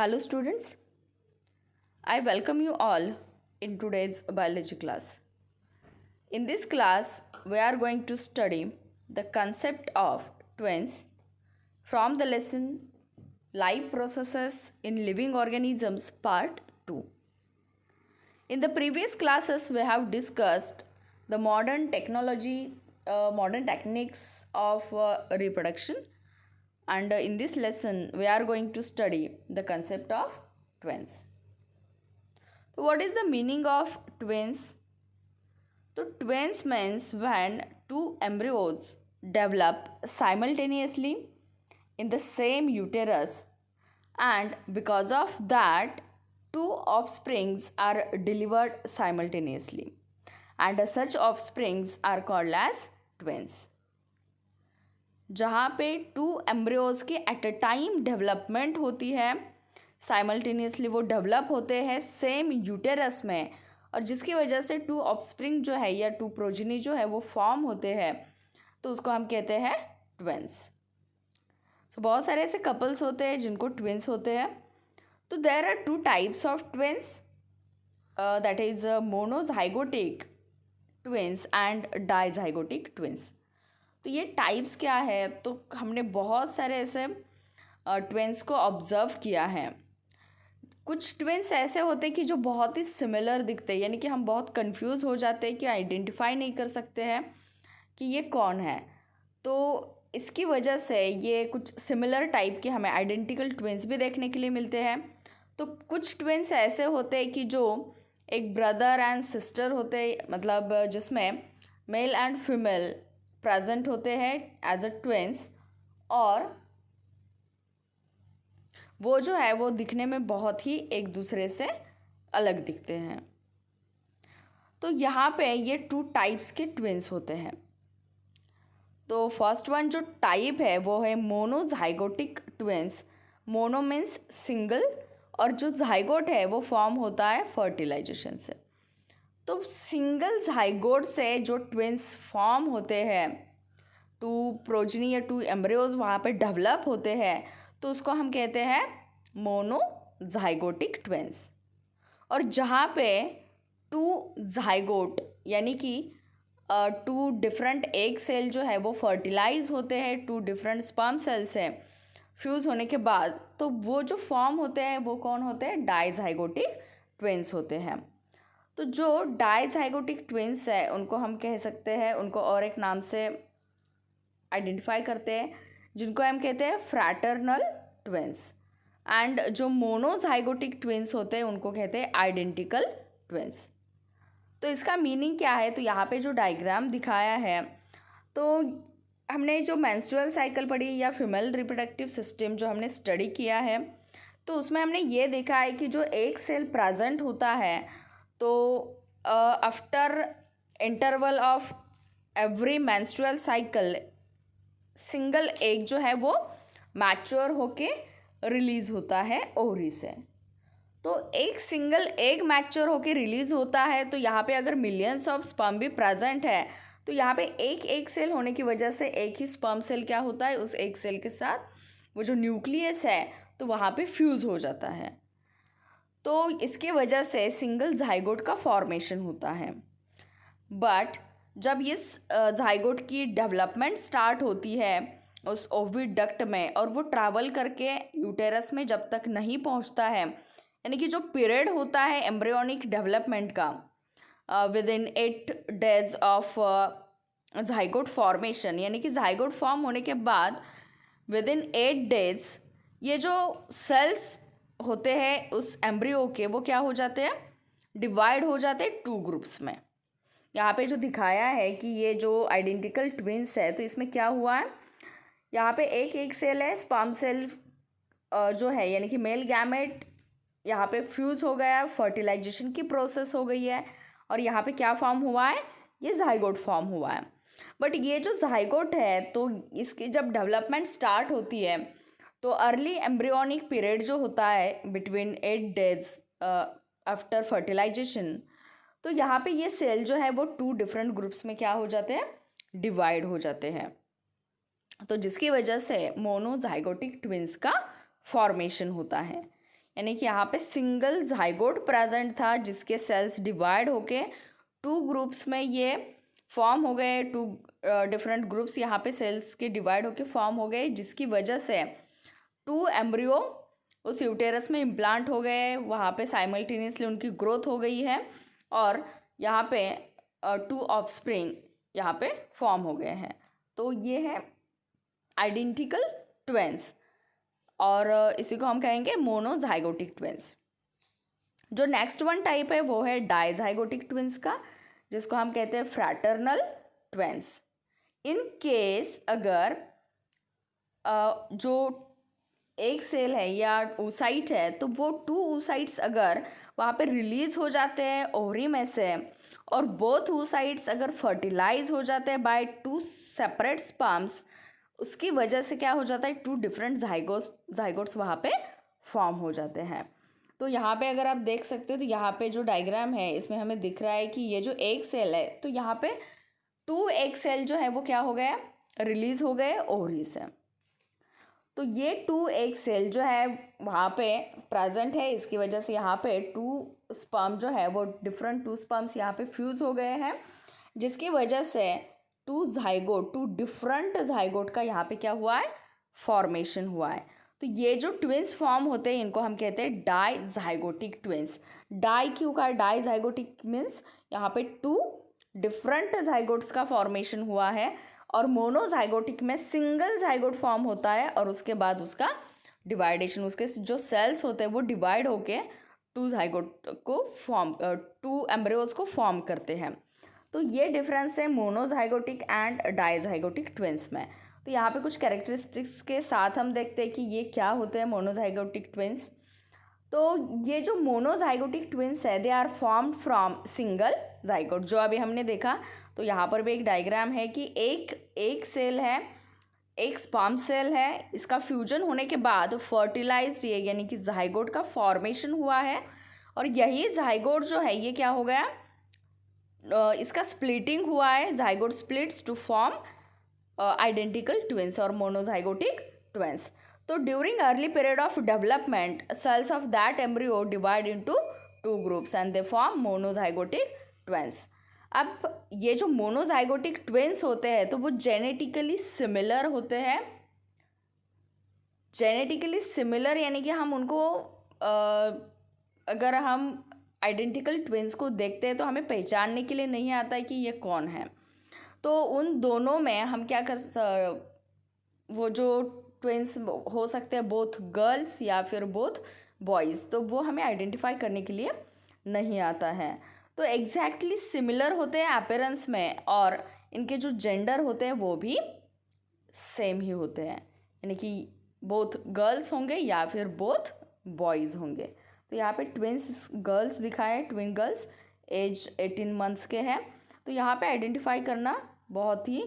Hello students, I welcome you all in today's biology class. In this class, we are going to study the concept of twins from the lesson Life Processes in Living Organisms Part 2. In the previous classes, we have discussed the modern technology, modern techniques of reproduction, and in this lesson we are going to study the concept of twins. So what is the meaning of twins? So twins means when two embryos develop simultaneously in the same uterus, and because of that two offsprings are delivered simultaneously, and such offsprings are called as twins. जहाँ पे to embryos की at a time development होती है, simultaneously वो develop होते हैं same uterus में, और जिसकी वजह से टू ऑफस्प्रिंग जो है या टू प्रोजिनी जो है वो फॉर्म होते हैं, तो उसको हम कहते हैं ट्विंस. सो बहुत सारे ऐसे कपल्स होते हैं जिनको ट्विंस होते हैं. तो there are two types of twins, that is monozygotic twins and dizygotic twins. तो ये टाइप्स क्या है, तो हमने बहुत सारे ऐसे ट्विंस को ऑब्ज़र्व किया है. कुछ ट्विंस ऐसे होते हैं कि जो बहुत ही सिमिलर दिखते हैं, यानी कि हम बहुत कंफ्यूज हो जाते हैं कि आइडेंटिफाई नहीं कर सकते हैं कि ये कौन है. तो इसकी वजह से ये कुछ सिमिलर टाइप के हमें आइडेंटिकल ट्विंस भी देखने के लिए मिलते हैं. तो कुछ ट्विंस ऐसे होते हैं कि जो एक ब्रदर एंड सिस्टर होते हैं, मतलब जिसमें मेल एंड फीमेल प्रेजेंट होते हैं एज अ ट्विंस, और वो जो है वो दिखने में बहुत ही एक दूसरे से अलग दिखते हैं. तो यहाँ पे ये टू टाइप्स के ट्विंस होते हैं. तो फर्स्ट वन जो टाइप है वो है monozygotic twins. Mono means single, और जो जाइगोट है वो फॉर्म होता है फर्टिलाइजेशन से. तो सिंगल जाइगोट से जो ट्विंस फॉर्म होते हैं, टू प्रोजनी या टू एम्ब्रियोज वहाँ पे डेवलप होते हैं, तो उसको हम कहते हैं मोनोजाइगोटिक ट्विंस. और जहाँ पे टू जाइगोट यानी कि टू डिफरेंट एग सेल जो है वो फर्टिलाइज होते हैं टू डिफरेंट स्पर्म सेल से फ्यूज़ होने के बाद, तो वो जो फॉर्म होते हैं वो कौन होते हैं? डाइजाइगोटिक ट्विंस होते हैं. तो जो डाइजाइगोटिक ट्विंस है उनको हम कह सकते हैं, उनको और एक नाम से आइडेंटिफाई करते हैं, जिनको हम कहते हैं फ्रैटर्नल ट्विंस. एंड जो मोनोजाइगोटिक ट्विंस होते हैं उनको कहते हैं आइडेंटिकल ट्विंस. तो इसका मीनिंग क्या है? तो यहाँ पे जो डायग्राम दिखाया है, तो हमने जो मेंस्ट्रुअल साइकिल पढ़ी या फीमेल रिप्रोडक्टिव सिस्टम जो हमने स्टडी किया है, तो उसमें हमने ये देखा है कि जो एक सेल प्रेजेंट होता है, तो after interval of every menstrual cycle single egg जो है वो मैच्योर होके रिलीज़ होता है ओवरी से. तो एक सिंगल एग मैच्योर होके रिलीज़ होता है, तो यहाँ पे अगर मिलियंस ऑफ स्पर्म भी प्रेजेंट है, तो यहाँ पे एक सेल होने की वजह से एक ही स्पर्म सेल क्या होता है, उस एक सेल के साथ वो जो न्यूक्लियस है तो वहाँ पे फ्यूज़ हो जाता है. तो इसके वजह से सिंगल जाइगोट का फॉर्मेशन होता है. बट जब इस जाइगोट की डेवलपमेंट स्टार्ट होती है उस ओविडक्ट में, और वो ट्रैवल करके यूटेरस में जब तक नहीं पहुंचता है, यानी कि जो पीरियड होता है एम्ब्रियोनिक डेवलपमेंट का with in 8 days of zygote formation, यानी कि जाइगोट फॉर्म होने के बाद विद इन 8 days ये जो सेल्स होते हैं उस एम्ब्रियो के, वो क्या हो जाते हैं? डिवाइड हो जाते हैं टू ग्रुप्स में. यहाँ पे जो दिखाया है कि ये जो आइडेंटिकल ट्विंस है, तो इसमें क्या हुआ है, यहाँ पे एक सेल है, स्पर्म सेल जो है यानी कि मेल गैमेट यहाँ पे फ्यूज़ हो गया, फर्टिलाइजेशन की प्रोसेस हो गई है, और यहाँ पे क्या फॉर्म हुआ है? ये जाइगोट फॉर्म हुआ है. बट ये जो जाइगोट है, तो इसकी जब डेवलपमेंट स्टार्ट होती है, तो अर्ली एम्ब्रियोनिक पीरियड जो होता है बिटवीन 8 days आफ्टर फर्टिलाइजेशन, तो यहाँ पे ये सेल जो है वो टू डिफरेंट ग्रुप्स में क्या हो जाते हैं? डिवाइड हो जाते हैं. तो जिसकी वजह से मोनोजाइगोटिक ट्विंस का फॉर्मेशन होता है. यानी कि यहाँ पे सिंगल जाइगोट प्रेजेंट था जिसके सेल्स डिवाइड होके टू ग्रुप्स में ये फॉर्म हो गए। टू डिफरेंट ग्रुप्स यहाँ पे सेल्स के डिवाइड होके फॉर्म हो गए, जिसकी वजह से टू एम्ब्रियो उस यूटेरस में इम्प्लांट हो गए, वहाँ पे साइमल्टेनियसली उनकी ग्रोथ हो गई है और यहाँ पे टू ऑफस्प्रिंग यहाँ पे फॉर्म हो गए हैं। तो ये है आइडेंटिकल ट्विंस और इसी को हम कहेंगे मोनोजाइगोटिक ट्विंस। जो नेक्स्ट वन टाइप है वो है डाइजाइगोटिक ट्विंस का, जिसको हम कहते हैं फ्रैटर्नल ट्विंस। इन केस अगर जो एक सेल है या oocyte है तो वो टू oocytes अगर वहाँ पे रिलीज हो जाते हैं ओवरी में से और बोथ oocytes अगर फर्टिलाइज हो जाते हैं बाय टू सेपरेट स्पर्म्स, उसकी वजह से क्या हो जाता है, टू डिफरेंट जाइगोट्स वहाँ पे फॉर्म हो जाते हैं। तो यहाँ पे अगर आप देख सकते हो तो यहाँ पे जो डायग्राम है इसमें हमें दिख रहा है कि ये जो एक सेल है तो यहाँ पे टू एक सेल जो है वो क्या हो गया, रिलीज हो गए ओवरी से। तो ये टू एक सेल जो है वहाँ पे प्रेजेंट है, इसकी वजह से यहाँ पे टू स्पर्म जो है वो डिफरेंट टू स्पर्म्स यहाँ पे फ्यूज हो गए हैं, जिसकी वजह से टू डिफरेंट जाइगोट का यहाँ पे क्या हुआ है, फॉर्मेशन हुआ है। तो ये जो ट्विंस फॉर्म होते हैं इनको हम कहते हैं डाइजाइगोटिक ट्विंस। डाई क्यों का, डाइजाइगोटिक मीन्स यहाँ पे टू डिफरेंट जाइगोट्स का फॉर्मेशन हुआ है और मोनोजाइगोटिक में सिंगल जाइगोट फॉर्म होता है और उसके बाद उसका डिवाइडेशन, उसके जो सेल्स होते हैं वो डिवाइड होके टू जाइगोट को फॉर्म, टू एम्ब्रियोज को फॉर्म करते हैं। तो ये डिफरेंस है मोनोजाइगोटिक एंड डाइजाइगोटिक ट्विंस में। तो यहाँ पे कुछ कैरेक्टरिस्टिक्स के साथ हम देखते हैं कि ये क्या होते हैं मोनोजाइगोटिक ट्विंस। तो ये जो मोनोजाइगोटिक ट्विंस है they are formed from single zygote, जो अभी हमने देखा। तो यहाँ पर भी एक डायग्राम है कि एक सेल है, एक स्पर्म सेल है, इसका फ्यूजन होने के बाद फर्टिलाइज्ड ये यानी कि जाइगोट का फॉर्मेशन हुआ है और यही जाइगोट जो है ये क्या हो गया, इसका स्प्लिटिंग हुआ है, zygote splits to form identical twins और मोनोजाइगोटिक ट्विंस। तो during early period of development cells of that embryo divide into two groups and they form monozygotic twins. अब ये जो मोनोजाइगोटिक ट्विंस होते हैं तो वो जेनेटिकली सिमिलर होते हैं। जेनेटिकली सिमिलर यानी कि हम उनको अगर हम आइडेंटिकल ट्विंस को देखते हैं तो हमें पहचानने के लिए नहीं आता है कि ये कौन है। तो उन दोनों में हम क्या वो जो ट्विंस हो सकते हैं बोथ गर्ल्स या फिर बोथ बॉयज़, तो वो हमें आइडेंटिफाई करने के लिए नहीं आता है। तो एग्जैक्टली सिमिलर होते हैं अपीयरेंस में और इनके जो जेंडर होते हैं वो भी सेम ही होते हैं, यानी कि बोथ गर्ल्स होंगे या फिर बोथ बॉयज़ होंगे। तो यहाँ पे ट्विंस गर्ल्स दिखाए हैं, ट्विन गर्ल्स एज 18 मंथ्स के हैं। तो यहाँ पे आइडेंटिफाई करना बहुत ही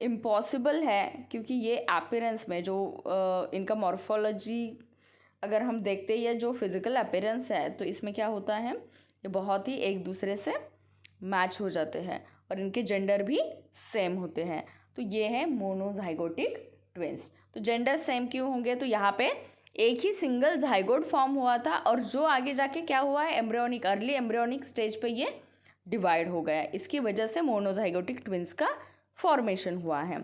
इम्पॉसिबल है क्योंकि ये अपीयरेंस में जो इनका मॉर्फोलॉजी अगर हम देखते हैं या जो फिज़िकल अपीयरेंस है तो इसमें क्या होता है, ये बहुत ही एक दूसरे से मैच हो जाते हैं और इनके जेंडर भी सेम होते हैं। तो ये है मोनोजाइगोटिक ट्विंस। तो जेंडर सेम क्यों होंगे, तो यहाँ पे एक ही सिंगल जाइगोट फॉर्म हुआ था और जो आगे जाके क्या हुआ है, एम्ब्रियोनिक अर्ली एम्ब्रियोनिक स्टेज पे ये डिवाइड हो गया, इसकी वजह से मोनोजाइगोटिक ट्विंस का फॉर्मेशन हुआ है।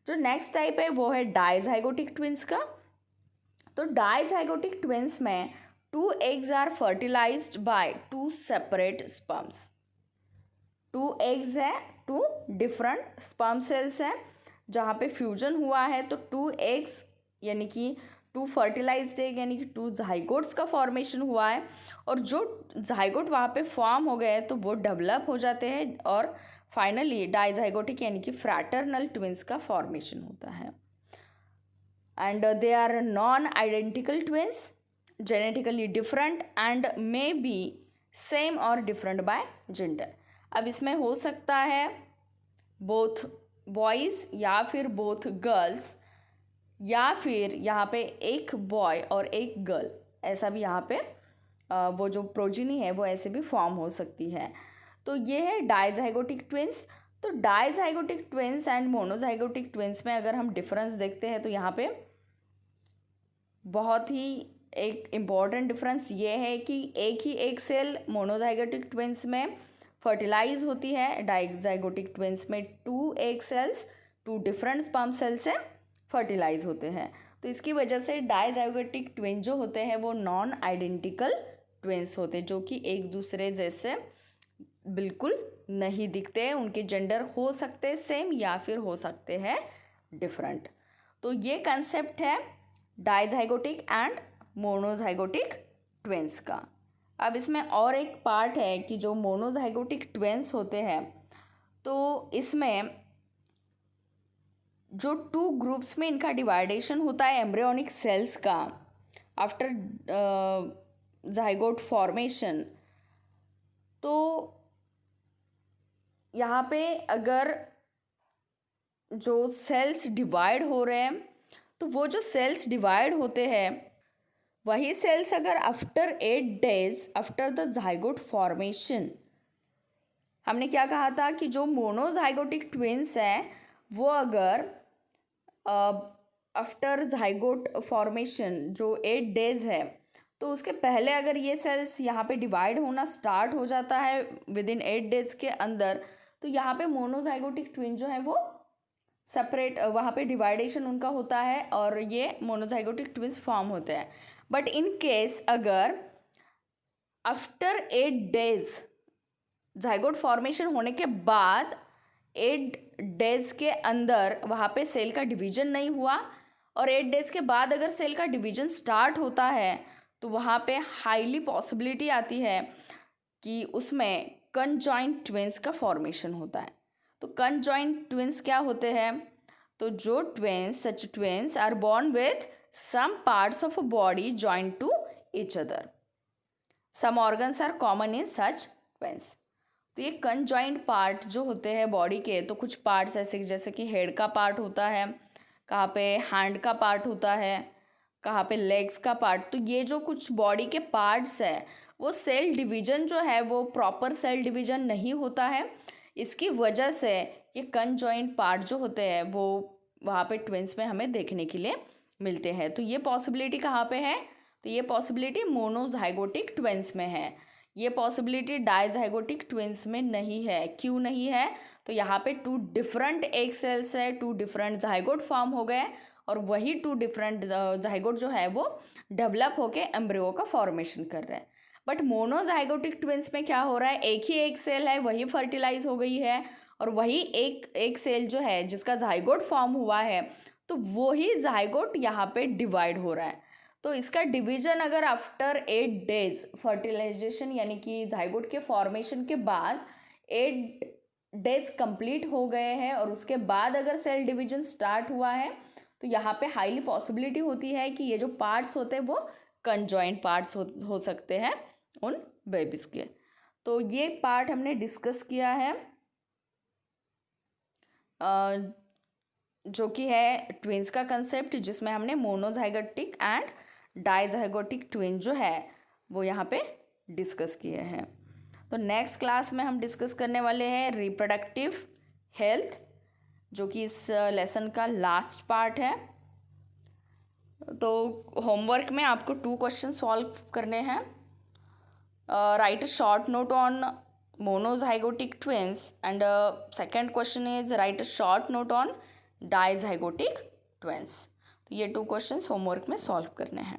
जो नेक्स्ट टाइप है वो है डाइजाइगोटिक ट्विंस का। तो डाइजाइगोटिक ट्विंस में two eggs are fertilized by two separate sperms. Two eggs है, टू डिफरेंट स्पर्म सेल्स हैं जहाँ पे फ्यूजन हुआ है। तो टू एग्स यानी कि टू फर्टिलाइज्ड एग यानी कि टू जाइगोट्स का फॉर्मेशन हुआ है और जो जाइगोट वहाँ पे फॉर्म हो गए तो वो डेवलप हो जाते हैं और फाइनली डाइजाइगोटिक यानी कि फ्रैटर्नल ट्विंस का फॉर्मेशन होता है। And they are non identical twins, genetically different and may be same और डिफरेंट बाय जेंडर। अब इसमें हो सकता है बोथ बॉयज़ या फिर बोथ गर्ल्स या फिर यहाँ पे एक बॉय और एक गर्ल, ऐसा भी यहाँ पे वो जो प्रोजिनी है वो ऐसे भी फॉर्म हो सकती है। तो ये है डाइजाइगोटिक ट्विंस। तो dizygotic twins and monozygotic twins में अगर हम डिफरेंस देखते हैं तो यहाँ पे बहुत ही एक इम्पॉर्टेंट डिफरेंस ये है कि एक ही एक सेल मोनोजाइगोटिक ट्विंस में फर्टिलाइज होती है, डाइजाइगोटिक ट्विंस में 2 egg cells 2 different sperm cell से फर्टिलाइज होते हैं। तो इसकी वजह से डाइजाइगोटिक ट्विन जो होते हैं वो नॉन आइडेंटिकल ट्विंस होते हैं, जो कि एक दूसरे जैसे बिल्कुल नहीं दिखते। उनके जेंडर हो सकते हैं सेम या फिर हो सकते हैं डिफरेंट। तो ये कंसेप्ट है डाइजाइगोटिक एंड मोनोजाइगोटिक ट्विंस का। अब इसमें और एक पार्ट है कि जो मोनोजाइगोटिक ट्विंस होते हैं तो इसमें जो 2 ग्रुप्स में इनका डिवाइडेशन होता है एम्ब्रियोनिक सेल्स का आफ्टर जाइगोट फॉर्मेशन, तो यहाँ पे अगर जो सेल्स डिवाइड हो रहे हैं तो वो जो सेल्स डिवाइड होते हैं वही सेल्स अगर after 8 days after the zygote formation, हमने क्या कहा था कि जो मोनोजाइगोटिक ट्विंस हैं वो अगर आफ्टर जाइगोट फॉर्मेशन जो 8 days है तो उसके पहले अगर ये सेल्स यहाँ पे डिवाइड होना स्टार्ट हो जाता है विद इन 8 days के अंदर, तो यहाँ पे मोनोजाइगोटिक ट्विन जो है वो सेपरेट, वहाँ पे डिवाइडेशन उनका होता है और ये मोनोजाइगोटिक ट्विंस फॉर्म होते हैं। बट इन केस अगर आफ्टर 8 days जाइगोट फॉर्मेशन होने के बाद 8 days के अंदर वहाँ पे सेल का डिवीजन नहीं हुआ और 8 days के बाद अगर सेल का डिवीजन स्टार्ट होता है तो वहाँ पे हाईली पॉसिबिलिटी आती है कि उसमें कंजॉइंट ट्विंस का फॉर्मेशन होता है। तो कंजॉइंट ट्विंस क्या होते हैं? तो जो twins, such twins are born with some parts of a body joint to each other, some organs are common in such twins. तो ये कंजॉइंट पार्ट जो होते हैं बॉडी के, तो कुछ पार्ट्स ऐसे जैसे कि हेड का पार्ट होता है, कहाँ पे हैंड का पार्ट होता है, कहाँ पे लेग्स का पार्ट। तो ये जो कुछ बॉडी के पार्ट्स हैं वो सेल डिवीजन जो है वो प्रॉपर सेल डिवीजन नहीं होता है। इसकी वजह से ये कंजॉइंट पार्ट जो होते हैं वो वहाँ पे ट्विंस में हमें देखने के लिए मिलते हैं। तो ये पॉसिबिलिटी कहाँ पे है? तो ये पॉसिबिलिटी मोनोजाइगोटिक ट्विंस में है, ये पॉसिबिलिटी डाइजाइगोटिक ट्विंस में नहीं है। क्यों नहीं है? तो यहाँ पे 2 डिफरेंट एग सेल्स है, 2 डिफरेंट जाइगोट फॉर्म हो गए और वही 2 डिफरेंट जाइगोट जो है वो डेवलप होके एम्ब्रियो का फॉर्मेशन कर रहे हैं। बट मोनोजाइगोटिक ट्विंस में क्या हो रहा है? एक ही एक सेल है, वही फर्टिलाइज हो गई है और वही एक सेल जो है जिसका जाइगोट फॉर्म हुआ है तो वही जाइगोट यहाँ पे डिवाइड हो रहा है। तो इसका डिवीजन अगर आफ्टर 8 days फर्टिलाइजेशन यानी कि जाइगोट के फॉर्मेशन के बाद 8 days कंप्लीट हो गए हैं और उसके बाद अगर सेल डिवीजन स्टार्ट हुआ है तो यहाँ पे हाईली पॉसिबिलिटी होती है कि ये जो पार्ट्स होते हैं वो कंजॉइंट पार्ट्स हो सकते हैं उन बेबीज़ के। तो ये पार्ट हमने डिस्कस किया है जो कि है ट्विंस का कंसेप्ट, जिसमें हमने मोनोजाइगोटिक एंड डाइजाइगोटिक ट्विन जो है वो यहाँ पे डिस्कस किए हैं। तो नेक्स्ट क्लास में हम डिस्कस करने वाले हैं रिप्रोडक्टिव हेल्थ, जो कि इस लेसन का लास्ट पार्ट है। तो होमवर्क में आपको 2 क्वेश्चन सॉल्व करने हैं। Right a short note on monozygotic twins and second question is write a short note on dizygotic twins। तो ये 2 क्वेश्चंस होमवर्क में सॉल्व करने हैं।